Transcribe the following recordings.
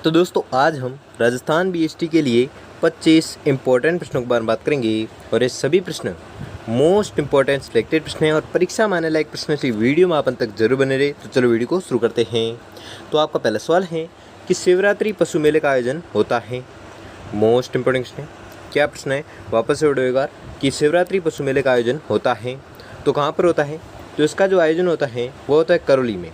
तो दोस्तों आज हम राजस्थान बीएसटी के लिए 25 इम्पोर्टेंट प्रश्नों के बारे में बात करेंगे और ये सभी प्रश्न मोस्ट इम्पोर्टेंट सिलेक्टेड प्रश्न हैं और परीक्षा में आने लायक प्रश्न से वीडियो में आप अंत तक जरूर बने रहे। तो चलो वीडियो को शुरू करते हैं। तो आपका पहला सवाल है कि शिवरात्रि पशु मेले का आयोजन होता है। मोस्ट इम्पोर्टेंट प्रश्न है। क्या प्रश्न है, वापस से वीडियो एक बार, कि शिवरात्रि पशु मेले का आयोजन होता है तो कहाँ पर होता है। तो इसका जो आयोजन होता है वो होता है करौली में।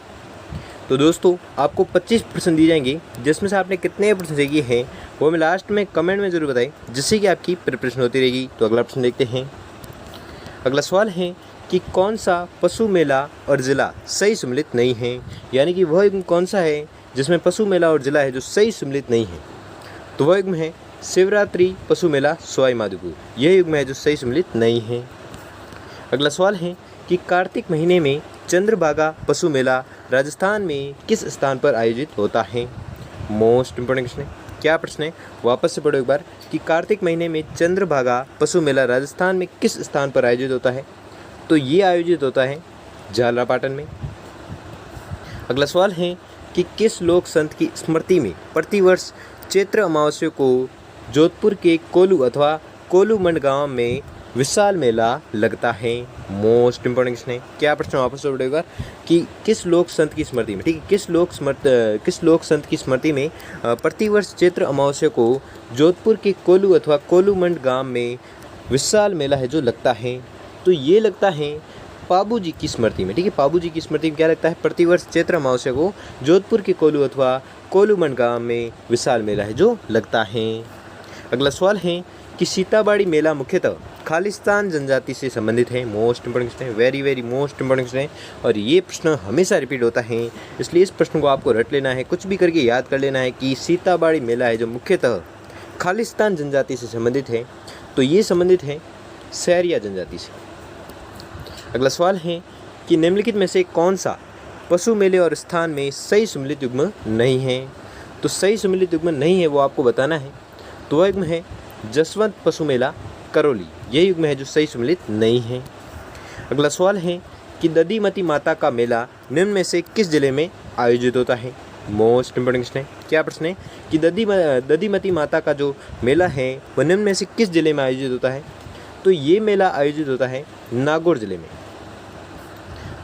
तो दोस्तों आपको 25 प्रश्न दिए जाएंगे, जिसमें से आपने कितने प्रश्न सही किए हैं वो मैं लास्ट में कमेंट में ज़रूर बताएं, जिससे कि आपकी प्रिपरेशन होती रहेगी। तो अगला प्रश्न देखते हैं। अगला सवाल है कि कौन सा पशु मेला और ज़िला सही सम्मिलित नहीं है, यानी कि वह युग्म कौन सा है जिसमें पशु मेला और ज़िला है जो सही सम्मिलित नहीं है। तो वह युग्म है शिवरात्रि पशु मेला सवाई माधोपुर, यह युग्म है जो सही सम्मिलित नहीं है। अगला सवाल है कि कार्तिक महीने में चंद्रभागा पशु मेला राजस्थान में किस स्थान पर आयोजित होता है। मोस्ट इम्पोर्टेंट प्रश्न है। क्या प्रश्न है, वापस से पढ़ो एक बार, कि कार्तिक महीने में चंद्रभागा पशु मेला राजस्थान में किस स्थान पर आयोजित होता है। तो ये आयोजित होता है झालरापाटन में। अगला सवाल है कि किस लोक संत की स्मृति में प्रतिवर्ष चैत्र अमावस्या को जोधपुर के कोलू अथवा कोलूमंड गांव में विशाल मेला लगता है। मोस्ट इम्पोर्टेंट प्रश्न है। क्या प्रश्न, वापस से पढ़ेगा, कि किस लोक संत की स्मृति में, ठीक है, किस लोक संत की स्मृति में प्रतिवर्ष चैत्र अमावस्या को जोधपुर के कोलू अथवा कोलूमंड गांव में विशाल मेला है जो लगता है। तो ये लगता है पाबू जी की स्मृति में, ठीक है, पाबू जी की स्मृति में क्या लगता है, प्रतिवर्ष चैत्र अमावस्या को जोधपुर के कोलू अथवा कोलूमंड गांव में विशाल मेला है जो लगता है। अगला सवाल है कि सीताबाड़ी मेला मुख्यतः खालिस्तान जनजाति से संबंधित है। मोस्ट इंपोर्टेंट क्वेश्चन है, वेरी मोस्ट इंपोर्टेंट क्वेश्चन है और ये प्रश्न हमेशा रिपीट होता है, इसलिए इस प्रश्न को आपको रट लेना है, कुछ भी करके याद कर लेना है कि सीताबाड़ी मेला है जो मुख्यतः खालिस्तान जनजाति से संबंधित है। तो ये संबंधित है सैरिया जनजाति से। अगला सवाल है कि निम्नलिखित में से कौन सा पशु मेले और स्थान में सही सम्मिलित युग्म नहीं है। तो सही सम्मिलित युग्म नहीं है वो आपको बताना है। तो वह युग्म है जसवंत पशु मेला करौली, यह युग्म है जो सही सम्मिलित नहीं है। अगला सवाल है कि दधीमती माता का मेला निम्न में से किस जिले में आयोजित होता है। मोस्ट इंपोर्टेंट प्रश्न है। क्या प्रश्न है कि दधीमती माता का जो मेला है वह निम्न में से किस जिले में आयोजित होता है। तो ये मेला आयोजित होता है नागौर जिले में।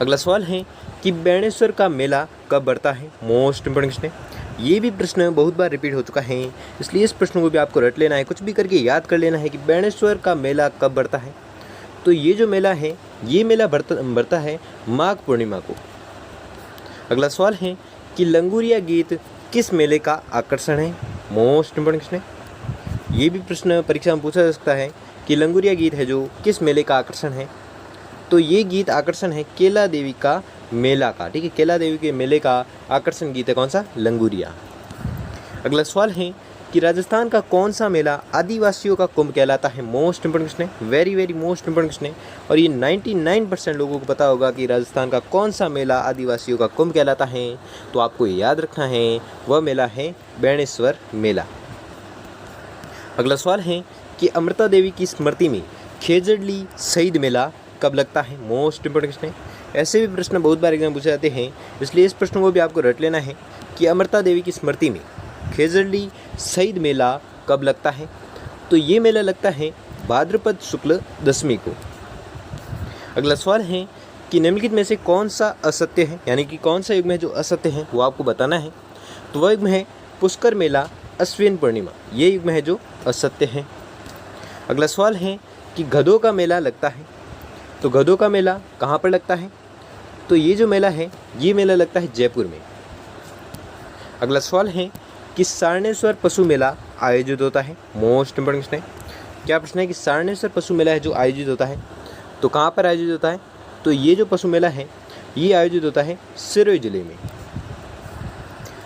अगला सवाल है कि बेणेश्वर का मेला कब बढ़ता है। मोस्ट इंपोर्टेंट प्रश्न है। ये भी प्रश्न बहुत बार रिपीट हो चुका है, इसलिए इस प्रश्न को भी आपको रट लेना है, कुछ भी करके याद कर लेना है कि बेणेश्वर का मेला कब बढ़ता है। तो ये जो मेला है ये मेला बढ़ता है माघ पूर्णिमा को। अगला सवाल है कि लंगूरिया गीत किस मेले का आकर्षण है। मोस्ट इंपोर्टेंट प्रश्न है। ये भी प्रश्न परीक्षा में पूछा जा सकता है कि लंगूरिया गीत है जो किस मेले का आकर्षण है। तो ये गीत आकर्षण है केला देवी का मेला का, ठीक है, केला देवी के मेले का आकर्षण गीत है कौन सा, लंगूरिया। अगला सवाल है कि राजस्थान का कौन सा मेला आदिवासियों का कुंभ कहलाता है। मोस्ट इंपोर्टेंट क्वेश्चन है, वेरी मोस्ट इंपोर्टेंट क्वेश्चन है और ये 99% लोगों को पता होगा कि राजस्थान का कौन सा मेला आदिवासियों का कुंभ कहलाता है। तो आपको ये याद रखना है, वह मेला है बेणेश्वर मेला। अगला सवाल है कि अमृता देवी की स्मृति में खेजड़ली शहीद मेला कब लगता है। मोस्ट इंपोर्टेंट क्वेश्चन है। ऐसे भी प्रश्न बहुत बार एग्जाम पूछे जाते हैं, इसलिए इस प्रश्न को भी आपको रट लेना है कि अमृता देवी की स्मृति में खेजड़ली शहीद मेला कब लगता है। तो ये मेला लगता है भाद्रपद शुक्ल दशमी को। अगला सवाल है कि निम्नलिखित में से कौन सा असत्य है, यानी कि कौन सा युग्म है जो असत्य है वो आपको बताना है। तो वह युग्म है पुष्कर मेला अश्विन पूर्णिमा, ये युग्म है जो असत्य है। अगला सवाल है कि गधों का मेला लगता है। तो गधों का मेला कहाँ पर लगता है। तो ये जो मेला है ये मेला लगता है जयपुर में। अगला सवाल है कि सारनेश्वर पशु मेला आयोजित होता है। मोस्ट इंपोर्टेंट प्रश्न है। क्या प्रश्न है कि सारनेश्वर पशु मेला है जो आयोजित होता है तो कहाँ पर आयोजित होता है। तो ये जो पशु मेला है ये आयोजित होता है सिरोही जिले में।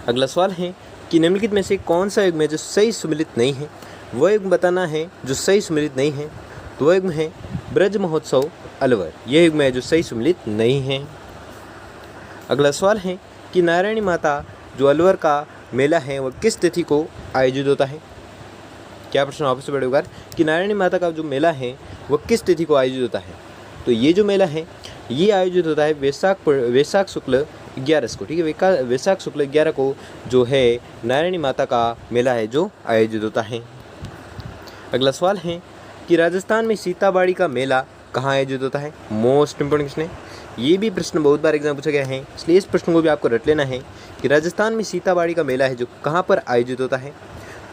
अगला सवाल है कि निम्नलिखित में से कौन सा युग्म है जो सही सम्मिलित नहीं है। वह युग्म बताना है जो सही सम्मिलित नहीं है। तो वह युग्म है ब्रज महोत्सव अलवर, यह युग्म है जो सही सम्मिलित नहीं है। अगला सवाल है कि नारायणी माता जो अलवर का मेला है वह किस तिथि को आयोजित होता है। क्या प्रश्न, वापस से पढ़ेगा कि नारायणी माता का जो मेला है वह किस तिथि को आयोजित होता है। तो ये जो मेला है ये आयोजित होता है वैशाख शुक्ल 11 को, ठीक है, वैशाख शुक्ल 11 को जो है नारायणी माता का मेला है जो आयोजित होता है। अगला सवाल है कि राजस्थान में सीताबाड़ी का मेला कहाँ आयोजित होता है। मोस्ट इंपोर्टेंट क्वेश्चन है, ये भी प्रश्न बहुत बार एग्जाम पूछा गया है, इसलिए इस प्रश्न को भी आपको रट लेना है कि राजस्थान में सीताबाड़ी का मेला है जो कहाँ पर आयोजित होता है।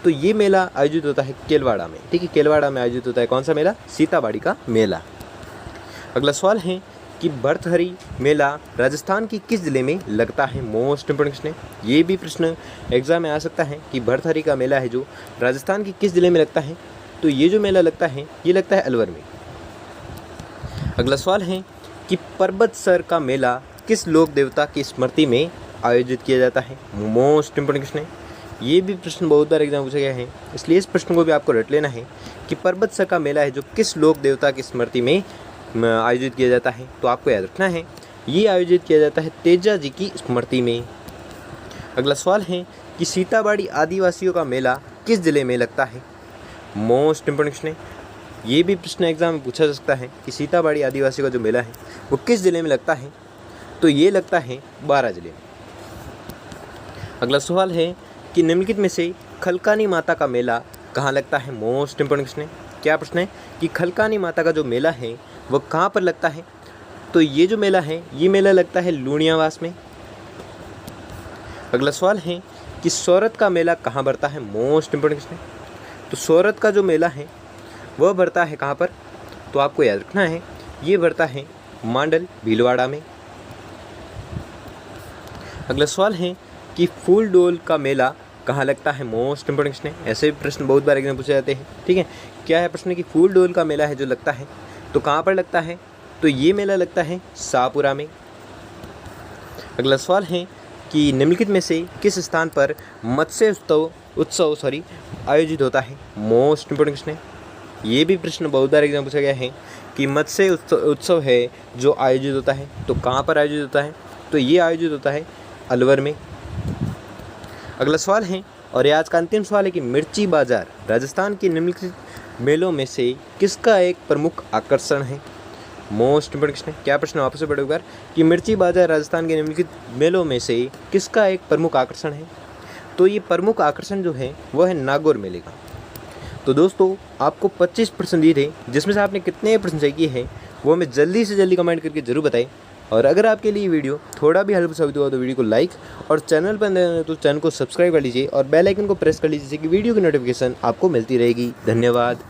तो ये मेला आयोजित होता है केलवाड़ा में, ठीक है, केलवाड़ा में आयोजित होता है कौन सा मेला, सीताबाड़ी का मेला। अगला सवाल है कि भर्तहरी मेला राजस्थान की किस जिले में लगता है। मोस्ट इंपोर्टेंट क्वेश्चन है, ये भी प्रश्न एग्जाम में आ सकता है कि भर्तहरी का मेला है जो राजस्थान की किस जिले में लगता है। तो ये जो मेला लगता है ये लगता है अलवर में। अगला सवाल है कि पर्वत सर का मेला किस लोक देवता की स्मृति में आयोजित किया जाता है। मोस्ट इंपोर्टेंट क्वेश्चन है, ये भी प्रश्न बहुत बार एग्जाम पूछा गया है, इसलिए इस प्रश्न को भी आपको रट लेना है कि पर्वत सर का मेला है जो किस लोक देवता की स्मृति में आयोजित किया जाता है। तो आपको याद रखना है ये आयोजित किया जाता है तेजा जी की स्मृति में। अगला सवाल है कि सीताबाड़ी आदिवासियों का मेला किस जिले में लगता है। मोस्ट इंपोर्टेंट क्वेश्चन है, ये भी प्रश्न एग्जाम में पूछा जा सकता है कि सीताबाड़ी आदिवासियों का जो मेला है वो किस जिले में लगता है। तो ये लगता है बारां जिले में। अगला सवाल है कि निम्नलिखित में से खलकानी माता का मेला कहाँ लगता है। मोस्ट इंपोर्टेंट क्वेश्चन है, क्या प्रश्न है कि खलकानी माता का जो मेला है वो कहाँ पर लगता है। तो ये जो मेला है ये मेला लगता है लूणियावास में। अगला सवाल है कि सौरत का मेला कहाँ भरता है। मोस्ट इंपोर्टेंट क्वेश्चन है, तो सौरत का जो मेला है वह भरता है कहाँ पर। तो आपको याद रखना है ये भरता है मांडल भीलवाड़ा में। अगला सवाल है कि फूल डोल का मेला कहाँ लगता है। मोस्ट इंपोर्टेंट क्वेश्चन है, ऐसे भी प्रश्न बहुत बार एग्जाम पूछे जाते हैं, ठीक है। क्या है प्रश्न कि फूल डोल का मेला है जो लगता है तो कहाँ पर लगता है। तो ये मेला लगता है शाहपुरा में। अगला सवाल है कि निम्नलिखित में से किस स्थान पर मत्स्य उत्सव आयोजित होता है। मोस्ट इंपोर्टेंट क्वेश्चन है, ये भी प्रश्न बहुत बार एग्जाम पूछा गया है कि मत्स्य उत्सव है जो आयोजित होता है तो कहाँ पर आयोजित होता है। तो ये आयोजित होता है अलवर में। अगला सवाल है और ये आज का अंतिम सवाल है कि मिर्ची बाजार राजस्थान के निम्नलिखित मेलों में से किसका एक प्रमुख आकर्षण है। मोस्ट इंपोर्टेंट क्वेश्चन है, क्या प्रश्न वापस से पढ़ो एक बार कि मिर्ची बाजार राजस्थान के निम्नलिखित मेलों में से किसका एक प्रमुख आकर्षण है। तो ये प्रमुख आकर्षण जो है वह है नागौर मेले का। तो दोस्तों आपको 25 प्रश्न दिए थे, जिसमें से आपने कितने प्रश्न सही किए हैं वो हमें जल्दी से जल्दी कमेंट करके जरूर बताएं। और अगर आपके लिए वीडियो थोड़ा भी हेल्प साबित हुआ तो वीडियो को लाइक और चैनल पर नए हैं तो चैनल को सब्सक्राइब कर लीजिए और बेल आइकन को प्रेस कर लीजिए जिससे कि वीडियो की नोटिफिकेशन आपको मिलती रहेगी। धन्यवाद।